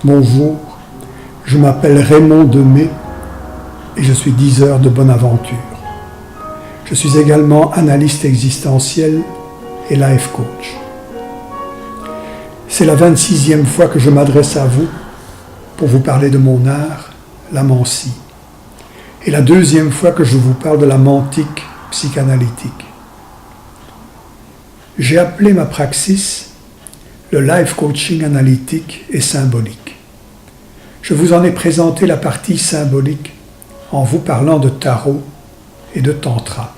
Bonjour, je m'appelle Raymond Demey et je suis diseur de Bonaventure. Je suis également analyste existentiel et life coach. C'est la 26e fois que je m'adresse à vous pour vous parler de mon art, la mancie, et la 2e fois que je vous parle de la mantique psychanalytique. J'ai appelé ma praxis le life coaching analytique et symbolique. Je vous en ai présenté la partie symbolique en vous parlant de tarot et de tantra.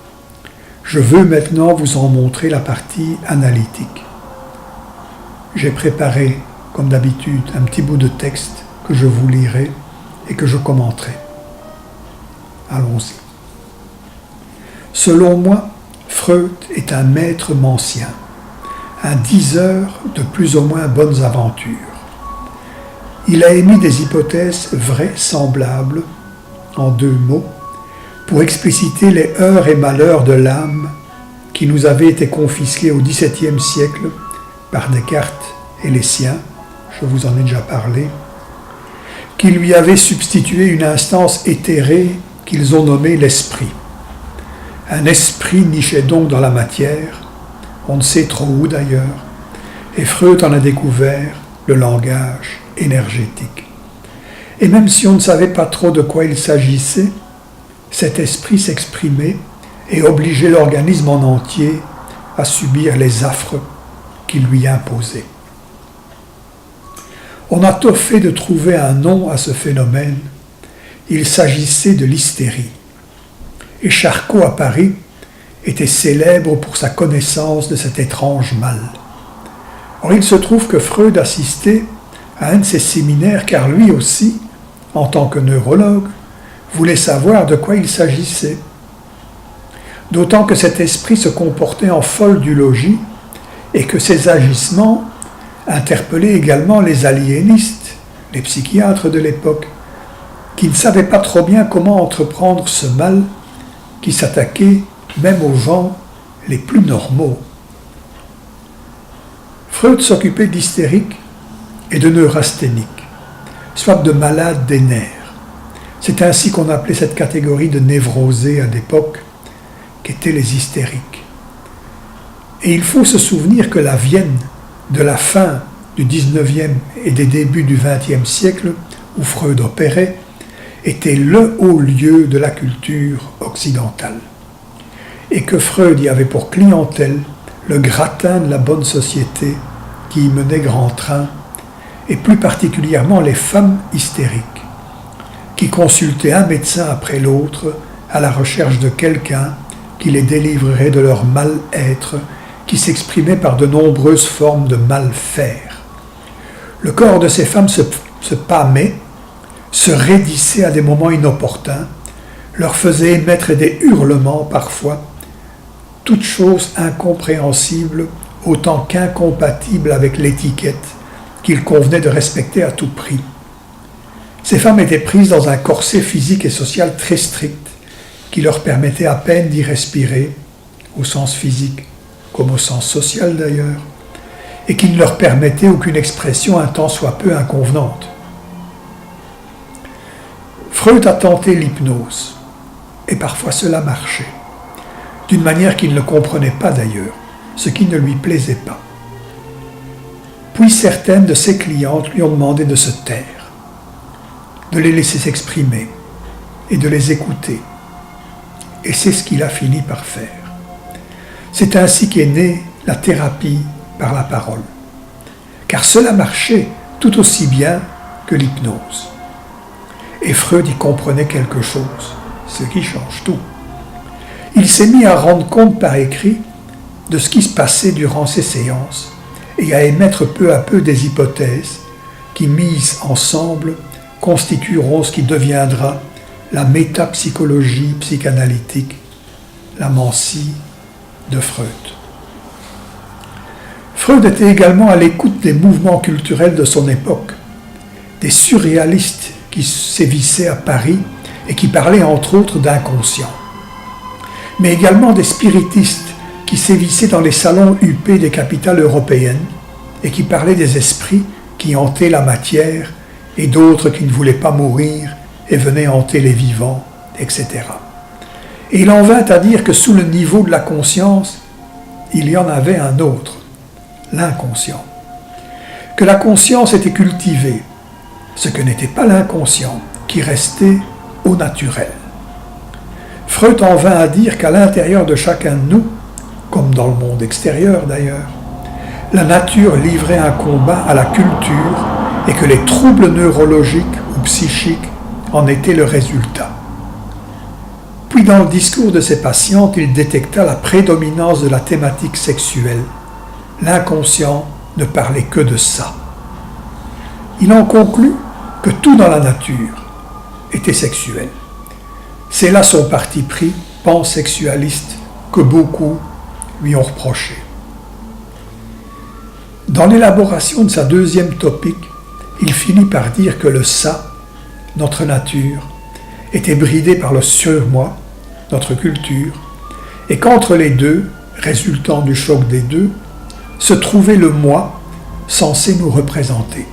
Je veux maintenant vous en montrer la partie analytique. J'ai préparé, comme d'habitude, un petit bout de texte que je vous lirai et que je commenterai. Allons-y. Selon moi, Freud est un maître mancien, un diseur de plus ou moins bonnes aventures. Il a émis des hypothèses vraisemblables, en 2 mots, pour expliciter les heurts et malheurs de l'âme qui nous avaient été confisqués au XVIIe siècle par Descartes et les siens, je vous en ai déjà parlé, qui lui avaient substitué une instance éthérée qu'ils ont nommée l'esprit. Un esprit nichait donc dans la matière, on ne sait trop où d'ailleurs, et Freud en a découvert le langage énergétique. Et même si on ne savait pas trop de quoi il s'agissait, cet esprit s'exprimait et obligeait l'organisme en entier à subir les affres qu'il lui imposait. On a tôt fait de trouver un nom à ce phénomène. Il s'agissait de l'hystérie. Et Charcot à Paris était célèbre pour sa connaissance de cet étrange mal. Or, il se trouve que Freud assistait à un de ses séminaires car lui aussi, en tant que neurologue, voulait savoir de quoi il s'agissait. D'autant que cet esprit se comportait en folle du logis et que ses agissements interpellaient également les aliénistes, les psychiatres de l'époque, qui ne savaient pas trop bien comment entreprendre ce mal qui s'attaquait même aux gens les plus normaux. Freud s'occupait d'hystériques et de neurasthéniques, soit de malades des nerfs. C'est ainsi qu'on appelait cette catégorie de névrosés à l'époque, qu'étaient les hystériques. Et il faut se souvenir que la Vienne de la fin du XIXe et des débuts du XXe siècle, où Freud opérait, était le haut lieu de la culture occidentale. Et que Freud y avait pour clientèle le gratin de la bonne société qui y menait grand train, et plus particulièrement les femmes hystériques, qui consultaient un médecin après l'autre à la recherche de quelqu'un qui les délivrerait de leur mal-être, qui s'exprimait par de nombreuses formes de mal-faire. Le corps de ces femmes se pâmait, se raidissait à des moments inopportuns, leur faisait émettre des hurlements parfois, toutes choses incompréhensibles autant qu'incompatibles avec l'étiquette qu'il convenait de respecter à tout prix. Ces femmes étaient prises dans un corset physique et social très strict qui leur permettait à peine d'y respirer, au sens physique comme au sens social d'ailleurs, et qui ne leur permettait aucune expression un tant soit peu inconvenante. Freud a tenté l'hypnose, et parfois cela marchait, d'une manière qu'il ne comprenait pas d'ailleurs, ce qui ne lui plaisait pas. Puis certaines de ses clientes lui ont demandé de se taire, de les laisser s'exprimer et de les écouter. Et c'est ce qu'il a fini par faire. C'est ainsi qu'est née la thérapie par la parole. Car cela marchait tout aussi bien que l'hypnose. Et Freud y comprenait quelque chose, ce qui change tout. Il s'est mis à rendre compte par écrit de ce qui se passait durant ces séances et à émettre peu à peu des hypothèses qui, mises ensemble, constitueront ce qui deviendra la métapsychologie psychanalytique, la mancie de Freud. Freud était également à l'écoute des mouvements culturels de son époque, des surréalistes qui sévissaient à Paris et qui parlaient entre autres d'inconscient, mais également des spiritistes qui sévissaient dans les salons huppés des capitales européennes et qui parlaient des esprits qui hantaient la matière et d'autres qui ne voulaient pas mourir et venaient hanter les vivants, etc. Et il en vint à dire que sous le niveau de la conscience, il y en avait un autre, l'inconscient. Que la conscience était cultivée, ce que n'était pas l'inconscient, qui restait au naturel. Freud en vint à dire qu'à l'intérieur de chacun de nous, comme dans le monde extérieur d'ailleurs, la nature livrait un combat à la culture et que les troubles neurologiques ou psychiques en étaient le résultat. Puis dans le discours de ses patientes, il détecta la prédominance de la thématique sexuelle. L'inconscient ne parlait que de ça. Il en conclut que tout dans la nature était sexuel. C'est là son parti pris pansexualiste que beaucoup lui ont reproché. Dans l'élaboration de sa deuxième topique, il finit par dire que le ça, notre nature, était bridé par le surmoi, notre culture, et qu'entre les deux, résultant du choc des deux, se trouvait le moi censé nous représenter.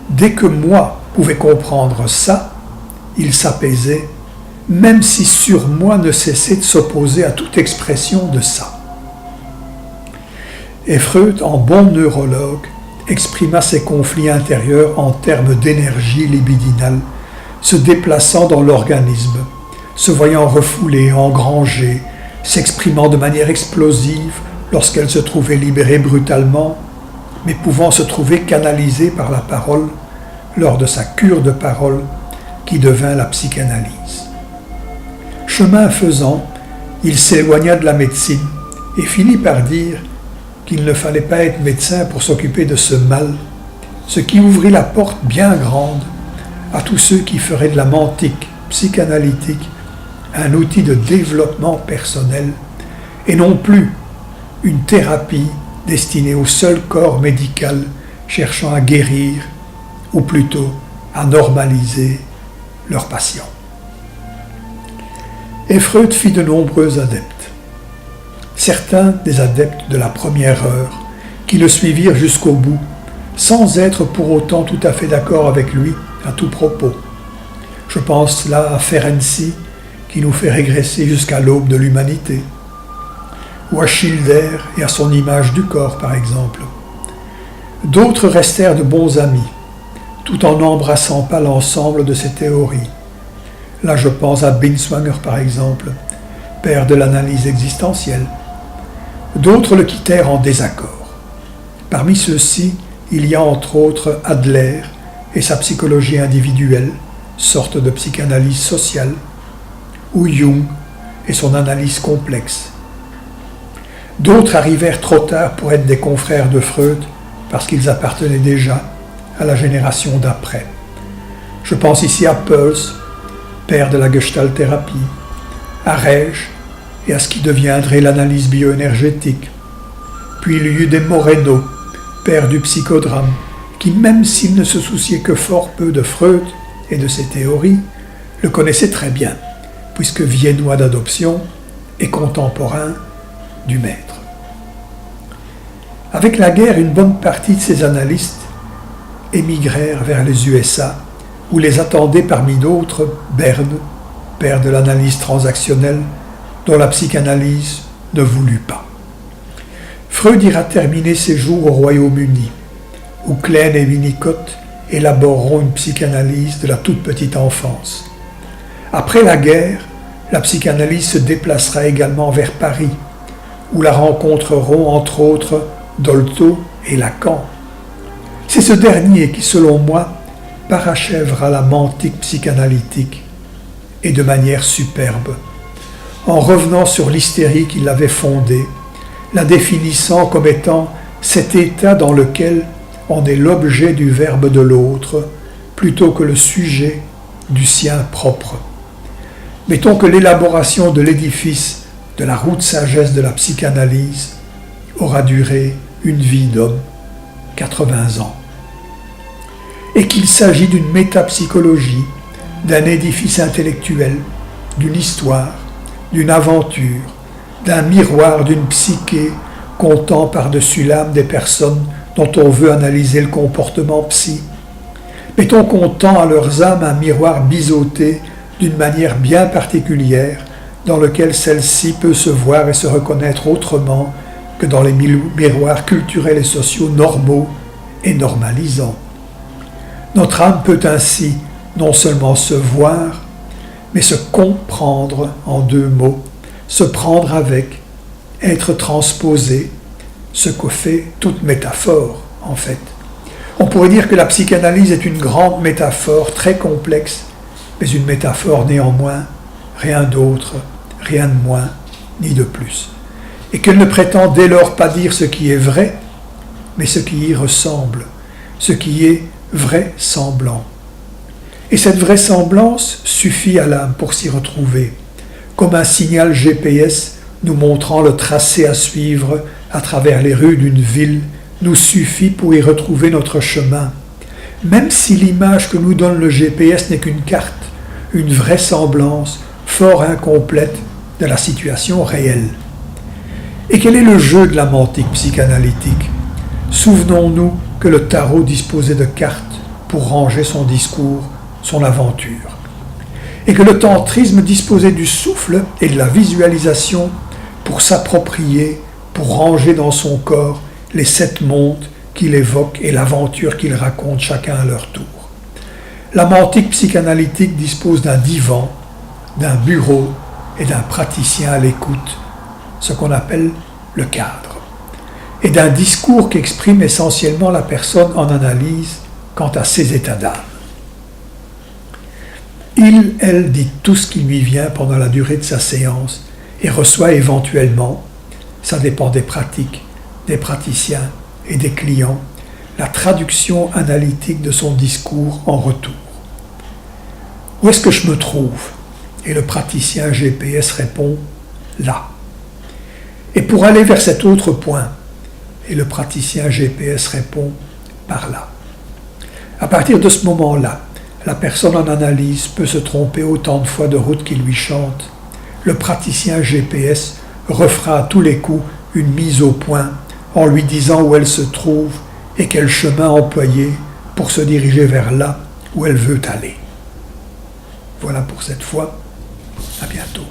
Dès que moi pouvait comprendre ça, il s'apaisait, même si surmoi ne cessait de s'opposer à toute expression de ça. Et Freud, en bon neurologue, exprima ses conflits intérieurs en termes d'énergie libidinale, se déplaçant dans l'organisme, se voyant refoulée, engrangée, s'exprimant de manière explosive lorsqu'elle se trouvait libérée brutalement, mais pouvant se trouver canalisée par la parole lors de sa cure de parole qui devint la psychanalyse. Chemin faisant, il s'éloigna de la médecine et finit par dire qu'il ne fallait pas être médecin pour s'occuper de ce mal, ce qui ouvrit la porte bien grande à tous ceux qui feraient de la mentique psychanalytique un outil de développement personnel et non plus une thérapie destinée au seul corps médical cherchant à guérir ou plutôt à normaliser leurs patients. Et Freud fit de nombreux adeptes. Certains des adeptes de la première heure qui le suivirent jusqu'au bout, sans être pour autant tout à fait d'accord avec lui à tout propos. Je pense là à Ferenczi, qui nous fait régresser jusqu'à l'aube de l'humanité, ou à Schilder et à son image du corps, par exemple. D'autres restèrent de bons amis, tout en n'embrassant pas l'ensemble de ces théories. Là, je pense à Binswanger, par exemple, père de l'analyse existentielle. D'autres le quittèrent en désaccord. Parmi ceux-ci, il y a entre autres Adler et sa psychologie individuelle, sorte de psychanalyse sociale, ou Jung et son analyse complexe. D'autres arrivèrent trop tard pour être des confrères de Freud parce qu'ils appartenaient déjà à la génération d'après. Je pense ici à Peirce, père de la Gestalt-thérapie, à Reich et à ce qui deviendrait l'analyse bioénergétique. Puis il y eut des Moreno, père du psychodrame, qui même s'il ne se souciait que fort peu de Freud et de ses théories, le connaissait très bien, puisque viennois d'adoption et contemporain du maître. Avec la guerre, une bonne partie de ces analystes émigrèrent vers les USA, où les attendait parmi d'autres Berne, père de l'analyse transactionnelle, dont la psychanalyse ne voulut pas. Freud ira terminer ses jours au Royaume-Uni, où Klein et Winnicott élaboreront une psychanalyse de la toute petite enfance. Après la guerre, la psychanalyse se déplacera également vers Paris, où la rencontreront entre autres Dolto et Lacan. C'est ce dernier qui, selon moi, parachèvera la mentique psychanalytique, et de manière superbe, en revenant sur l'hystérie qui l'avait fondée, la définissant comme étant cet état dans lequel on est l'objet du verbe de l'autre, plutôt que le sujet du sien propre. Mettons que l'élaboration de l'édifice de la roue de sagesse de la psychanalyse aura duré une vie d'homme, 80 ans. Et qu'il s'agit d'une métapsychologie, d'un édifice intellectuel, d'une histoire, d'une aventure, d'un miroir, d'une psyché comptant par-dessus l'âme des personnes dont on veut analyser le comportement psy, Mettons qu'on tend à leurs âmes un miroir biseauté d'une manière bien particulière, dans lequel celle-ci peut se voir et se reconnaître autrement que dans les miroirs culturels et sociaux normaux et normalisants. Notre âme peut ainsi non seulement se voir, mais se comprendre en deux mots, se prendre avec, être transposée, ce que fait toute métaphore en fait. On pourrait dire que la psychanalyse est une grande métaphore très complexe, mais une métaphore néanmoins, rien d'autre, rien de moins, ni de plus. Et qu'elle ne prétend dès lors pas dire ce qui est vrai, mais ce qui y ressemble, ce qui est vraisemblant. Et cette vraisemblance suffit à l'âme pour s'y retrouver, comme un signal GPS nous montrant le tracé à suivre à travers les rues d'une ville nous suffit pour y retrouver notre chemin, même si l'image que nous donne le GPS n'est qu'une carte, une vraisemblance fort incomplète de la situation réelle. Et quel est le jeu de la mentique psychanalytique? Souvenons-nous que le tarot disposait de cartes pour ranger son discours, son aventure. Et que le tantrisme disposait du souffle et de la visualisation pour s'approprier, pour ranger dans son corps les 7 mondes qu'il évoque et l'aventure qu'il raconte chacun à leur tour. La mentique psychanalytique dispose d'un divan, d'un bureau et d'un praticien à l'écoute, ce qu'on appelle le cadre, et d'un discours qu'exprime essentiellement la personne en analyse quant à ses états d'âme. Elle dit tout ce qui lui vient pendant la durée de sa séance et reçoit éventuellement, ça dépend des pratiques, des praticiens et des clients, la traduction analytique de son discours en retour. Où est-ce que je me trouve? Et le praticien GPS répond là. Et pour aller vers cet autre point, et le praticien GPS répond par là. À partir de ce moment-là, la personne en analyse peut se tromper autant de fois de route qu'il lui chante. Le praticien GPS refera à tous les coups une mise au point en lui disant où elle se trouve et quel chemin employer pour se diriger vers là où elle veut aller. Voilà pour cette fois. À bientôt.